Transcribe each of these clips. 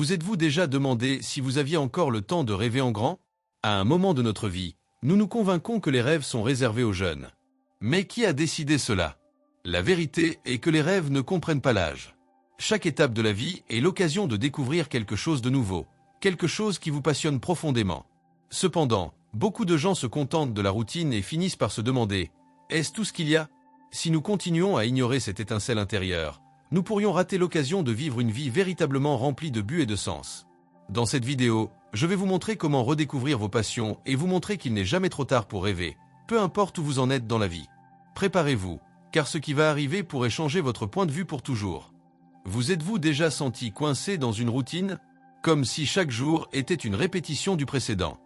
Vous êtes-vous déjà demandé si vous aviez encore le temps de rêver en grand? À un moment de notre vie, nous nous convainquons que les rêves sont réservés aux jeunes. Mais qui a décidé cela? La vérité est que les rêves ne comprennent pas l'âge. Chaque étape de la vie est l'occasion de découvrir quelque chose de nouveau, quelque chose qui vous passionne profondément. Cependant, beaucoup de gens se contentent de la routine et finissent par se demander « Est-ce tout ce qu'il y a ?» Si nous continuons à ignorer cette étincelle intérieure, nous pourrions rater l'occasion de vivre une vie véritablement remplie de but et de sens. Dans cette vidéo, je vais vous montrer comment redécouvrir vos passions et vous montrer qu'il n'est jamais trop tard pour rêver, peu importe où vous en êtes dans la vie. Préparez-vous, car ce qui va arriver pourrait changer votre point de vue pour toujours. Vous êtes-vous déjà senti coincé dans une routine, comme si chaque jour était une répétition du précédent?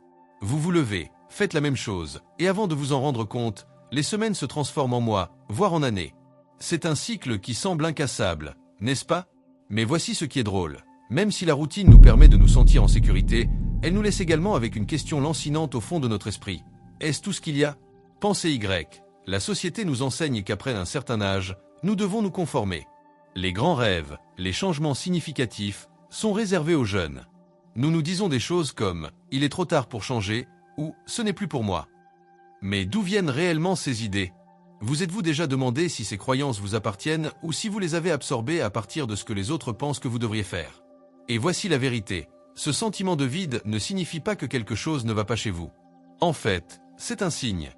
Vous vous levez, faites la même chose, et avant de vous en rendre compte, les semaines se transforment en mois, voire en années. C'est un cycle qui semble incassable, n'est-ce pas? Mais voici ce qui est drôle. Même si la routine nous permet de nous sentir en sécurité, elle nous laisse également avec une question lancinante au fond de notre esprit. Est-ce tout ce qu'il y a? Pensée Y. La société nous enseigne qu'après un certain âge, nous devons nous conformer. Les grands rêves, les changements significatifs, sont réservés aux jeunes. Nous nous disons des choses comme « il est trop tard pour changer » ou « ce n'est plus pour moi ». Mais d'où viennent réellement ces idées? Vous êtes-vous déjà demandé si ces croyances vous appartiennent ou si vous les avez absorbées à partir de ce que les autres pensent que vous devriez faire? Et voici la vérité. Ce sentiment de vide ne signifie pas que quelque chose ne va pas chez vous. En fait, c'est un signe.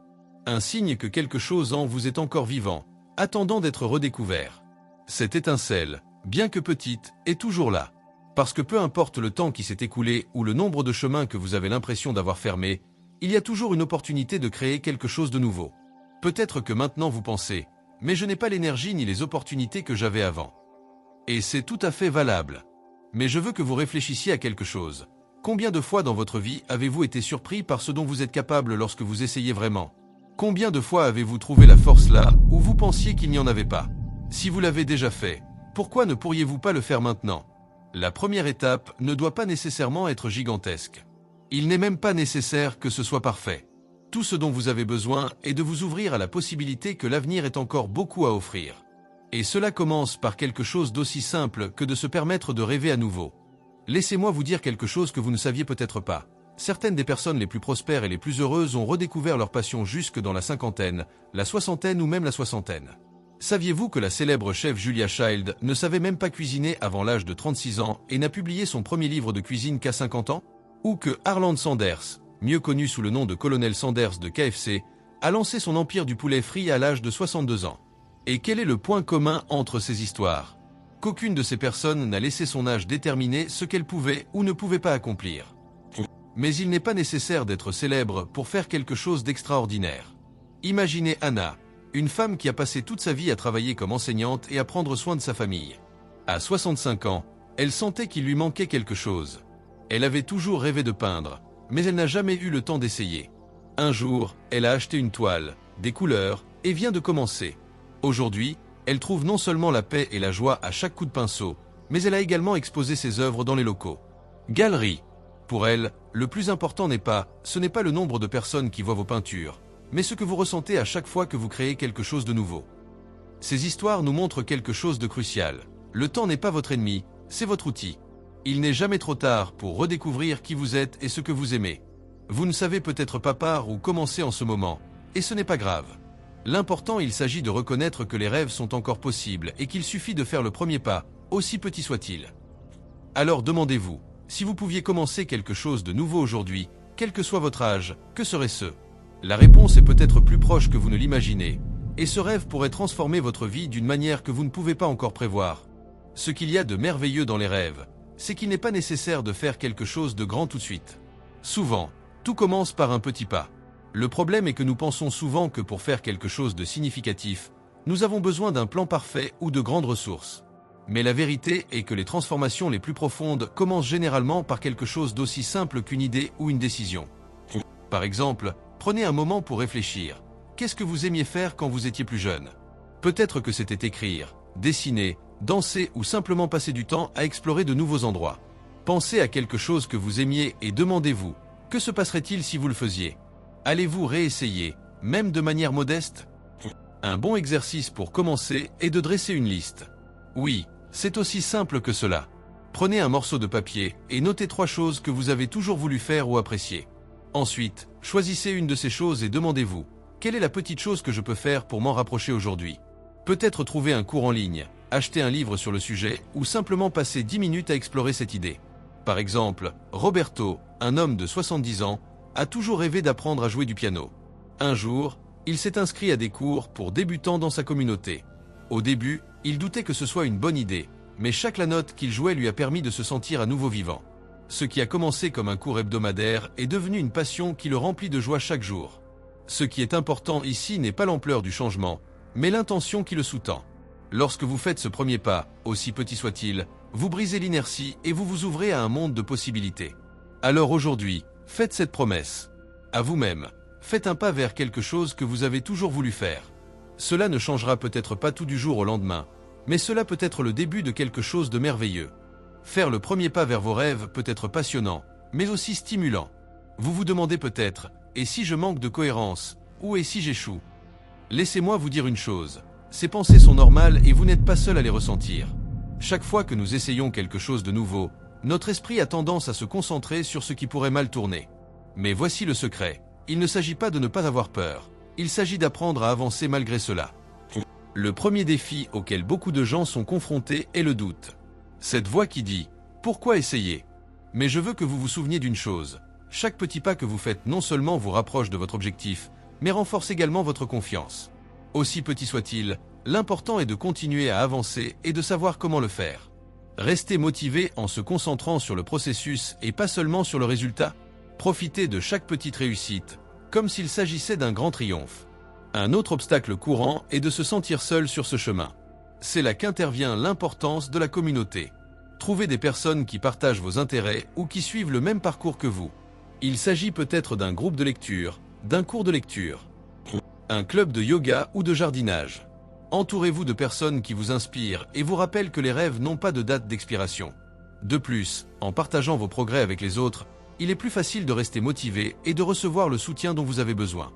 Un signe que quelque chose en vous est encore vivant, attendant d'être redécouvert. Cette étincelle, bien que petite, est toujours là. Parce que peu importe le temps qui s'est écoulé ou le nombre de chemins que vous avez l'impression d'avoir fermés, il y a toujours une opportunité de créer quelque chose de nouveau. Peut-être que maintenant vous pensez « mais je n'ai pas l'énergie ni les opportunités que j'avais avant ». Et c'est tout à fait valable. Mais je veux que vous réfléchissiez à quelque chose. Combien de fois dans votre vie avez-vous été surpris par ce dont vous êtes capable lorsque vous essayez vraiment? Combien de fois avez-vous trouvé la force là où vous pensiez qu'il n'y en avait pas? Si vous l'avez déjà fait, pourquoi ne pourriez-vous pas le faire maintenant? La première étape ne doit pas nécessairement être gigantesque. Il n'est même pas nécessaire que ce soit parfait. Tout ce dont vous avez besoin est de vous ouvrir à la possibilité que l'avenir ait encore beaucoup à offrir. Et cela commence par quelque chose d'aussi simple que de se permettre de rêver à nouveau. Laissez-moi vous dire quelque chose que vous ne saviez peut-être pas. Certaines des personnes les plus prospères et les plus heureuses ont redécouvert leur passion jusque dans la cinquantaine, la soixantaine ou même la soixantaine. Saviez-vous que la célèbre chef Julia Child ne savait même pas cuisiner avant l'âge de 36 ans et n'a publié son premier livre de cuisine qu'à 50 ans? Ou que Harland Sanders, mieux connu sous le nom de Colonel Sanders de KFC, a lancé son empire du poulet frit à l'âge de 62 ans. Et quel est le point commun entre ces histoires? Qu'aucune de ces personnes n'a laissé son âge déterminer ce qu'elle pouvait ou ne pouvait pas accomplir. Mais il n'est pas nécessaire d'être célèbre pour faire quelque chose d'extraordinaire. Imaginez Anna, une femme qui a passé toute sa vie à travailler comme enseignante et à prendre soin de sa famille. À 65 ans, elle sentait qu'il lui manquait quelque chose. Elle avait toujours rêvé de peindre, mais elle n'a jamais eu le temps d'essayer. Un jour, elle a acheté une toile, des couleurs, et vient de commencer. Aujourd'hui, elle trouve non seulement la paix et la joie à chaque coup de pinceau, mais elle a également exposé ses œuvres dans les locaux. Galerie. Pour elle, le plus important ce n'est pas le nombre de personnes qui voient vos peintures, mais ce que vous ressentez à chaque fois que vous créez quelque chose de nouveau. Ces histoires nous montrent quelque chose de crucial. Le temps n'est pas votre ennemi, c'est votre outil. Il n'est jamais trop tard pour redécouvrir qui vous êtes et ce que vous aimez. Vous ne savez peut-être pas par où commencer en ce moment, et ce n'est pas grave. L'important, il s'agit de reconnaître que les rêves sont encore possibles et qu'il suffit de faire le premier pas, aussi petit soit-il. Alors demandez-vous, si vous pouviez commencer quelque chose de nouveau aujourd'hui, quel que soit votre âge, que serait-ce? La réponse est peut-être plus proche que vous ne l'imaginez, et ce rêve pourrait transformer votre vie d'une manière que vous ne pouvez pas encore prévoir. Ce qu'il y a de merveilleux dans les rêves, c'est qu'il n'est pas nécessaire de faire quelque chose de grand tout de suite. Souvent, tout commence par un petit pas. Le problème est que nous pensons souvent que pour faire quelque chose de significatif, nous avons besoin d'un plan parfait ou de grandes ressources. Mais la vérité est que les transformations les plus profondes commencent généralement par quelque chose d'aussi simple qu'une idée ou une décision. Par exemple, prenez un moment pour réfléchir. Qu'est-ce que vous aimiez faire quand vous étiez plus jeune? Peut-être que c'était écrire, dessiner, danser ou simplement passer du temps à explorer de nouveaux endroits. Pensez à quelque chose que vous aimiez et demandez-vous, que se passerait-il si vous le faisiez? Allez-vous réessayer, même de manière modeste? Un bon exercice pour commencer est de dresser une liste. Oui, c'est aussi simple que cela. Prenez un morceau de papier et notez 3 choses que vous avez toujours voulu faire ou apprécier. Ensuite, choisissez une de ces choses et demandez-vous, quelle est la petite chose que je peux faire pour m'en rapprocher aujourd'hui? Peut-être trouver un cours en ligne, acheter un livre sur le sujet ou simplement passer 10 minutes à explorer cette idée. Par exemple, Roberto, un homme de 70 ans, a toujours rêvé d'apprendre à jouer du piano. Un jour, il s'est inscrit à des cours pour débutants dans sa communauté. Au début, il doutait que ce soit une bonne idée, mais chaque note qu'il jouait lui a permis de se sentir à nouveau vivant. Ce qui a commencé comme un cours hebdomadaire est devenu une passion qui le remplit de joie chaque jour. Ce qui est important ici n'est pas l'ampleur du changement, mais l'intention qui le sous-tend. Lorsque vous faites ce premier pas, aussi petit soit-il, vous brisez l'inertie et vous vous ouvrez à un monde de possibilités. Alors aujourd'hui, faites cette promesse. À vous-même, faites un pas vers quelque chose que vous avez toujours voulu faire. Cela ne changera peut-être pas tout du jour au lendemain, mais cela peut être le début de quelque chose de merveilleux. Faire le premier pas vers vos rêves peut être passionnant, mais aussi stimulant. Vous vous demandez peut-être, et si je manque de cohérence, ou et si j'échoue? Laissez-moi vous dire une chose, ces pensées sont normales et vous n'êtes pas seul à les ressentir. Chaque fois que nous essayons quelque chose de nouveau, notre esprit a tendance à se concentrer sur ce qui pourrait mal tourner. Mais voici le secret, il ne s'agit pas de ne pas avoir peur, il s'agit d'apprendre à avancer malgré cela. Le premier défi auquel beaucoup de gens sont confrontés est le doute. Cette voix qui dit « Pourquoi essayer ?» Mais je veux que vous vous souveniez d'une chose, chaque petit pas que vous faites non seulement vous rapproche de votre objectif, mais renforce également votre confiance. Aussi petit soit-il, l'important est de continuer à avancer et de savoir comment le faire. Restez motivé en se concentrant sur le processus et pas seulement sur le résultat. Profitez de chaque petite réussite, comme s'il s'agissait d'un grand triomphe. Un autre obstacle courant est de se sentir seul sur ce chemin. C'est là qu'intervient l'importance de la communauté. Trouvez des personnes qui partagent vos intérêts ou qui suivent le même parcours que vous. Il s'agit peut-être d'un groupe de lecture, d'un cours de lecture, un club de yoga ou de jardinage. Entourez-vous de personnes qui vous inspirent et vous rappellent que les rêves n'ont pas de date d'expiration. De plus, en partageant vos progrès avec les autres, il est plus facile de rester motivé et de recevoir le soutien dont vous avez besoin.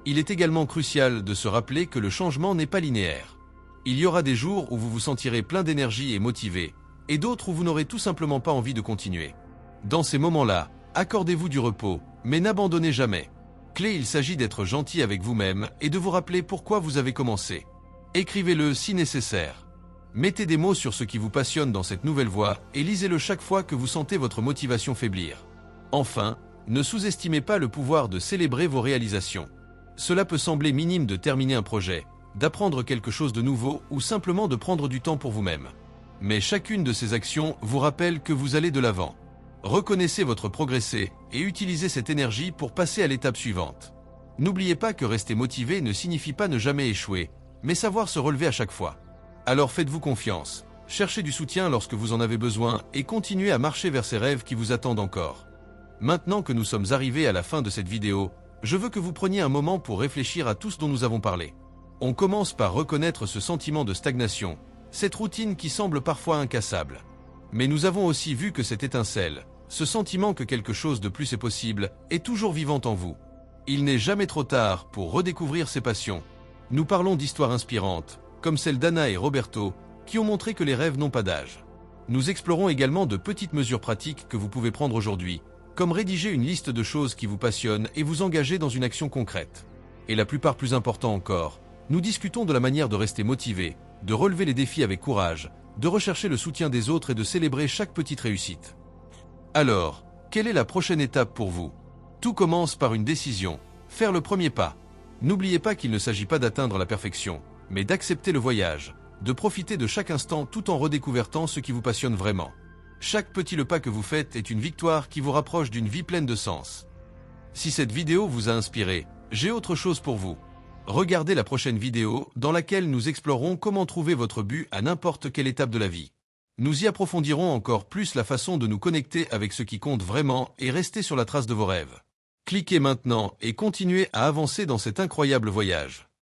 Il est également crucial de se rappeler que le changement n'est pas linéaire. Il y aura des jours où vous vous sentirez plein d'énergie et motivé, et d'autres où vous n'aurez tout simplement pas envie de continuer. Dans ces moments-là, accordez-vous du repos, mais n'abandonnez jamais. Clé, il s'agit d'être gentil avec vous-même et de vous rappeler pourquoi vous avez commencé. Écrivez-le si nécessaire. Mettez des mots sur ce qui vous passionne dans cette nouvelle voie et lisez-le chaque fois que vous sentez votre motivation faiblir. Enfin, ne sous-estimez pas le pouvoir de célébrer vos réalisations. Cela peut sembler minime de terminer un projet, d'apprendre quelque chose de nouveau ou simplement de prendre du temps pour vous-même. Mais chacune de ces actions vous rappelle que vous allez de l'avant. Reconnaissez votre progressé et utilisez cette énergie pour passer à l'étape suivante. N'oubliez pas que rester motivé ne signifie pas ne jamais échouer, mais savoir se relever à chaque fois. Alors faites-vous confiance, cherchez du soutien lorsque vous en avez besoin et continuez à marcher vers ces rêves qui vous attendent encore. Maintenant que nous sommes arrivés à la fin de cette vidéo, je veux que vous preniez un moment pour réfléchir à tout ce dont nous avons parlé. On commence par reconnaître ce sentiment de stagnation, cette routine qui semble parfois incassable. Mais nous avons aussi vu que cette étincelle, ce sentiment que quelque chose de plus est possible, est toujours vivant en vous. Il n'est jamais trop tard pour redécouvrir ses passions. Nous parlons d'histoires inspirantes, comme celle d'Anna et Roberto, qui ont montré que les rêves n'ont pas d'âge. Nous explorons également de petites mesures pratiques que vous pouvez prendre aujourd'hui, comme rédiger une liste de choses qui vous passionnent et vous engager dans une action concrète. Et la plupart plus important encore, nous discutons de la manière de rester motivé, de relever les défis avec courage, de rechercher le soutien des autres et de célébrer chaque petite réussite. Alors, quelle est la prochaine étape pour vous? Tout commence par une décision, faire le premier pas. N'oubliez pas qu'il ne s'agit pas d'atteindre la perfection, mais d'accepter le voyage, de profiter de chaque instant tout en redécouvrant ce qui vous passionne vraiment. Chaque petit pas que vous faites est une victoire qui vous rapproche d'une vie pleine de sens. Si cette vidéo vous a inspiré, j'ai autre chose pour vous. Regardez la prochaine vidéo dans laquelle nous explorerons comment trouver votre but à n'importe quelle étape de la vie. Nous y approfondirons encore plus la façon de nous connecter avec ce qui compte vraiment et rester sur la trace de vos rêves. Cliquez maintenant et continuez à avancer dans cet incroyable voyage.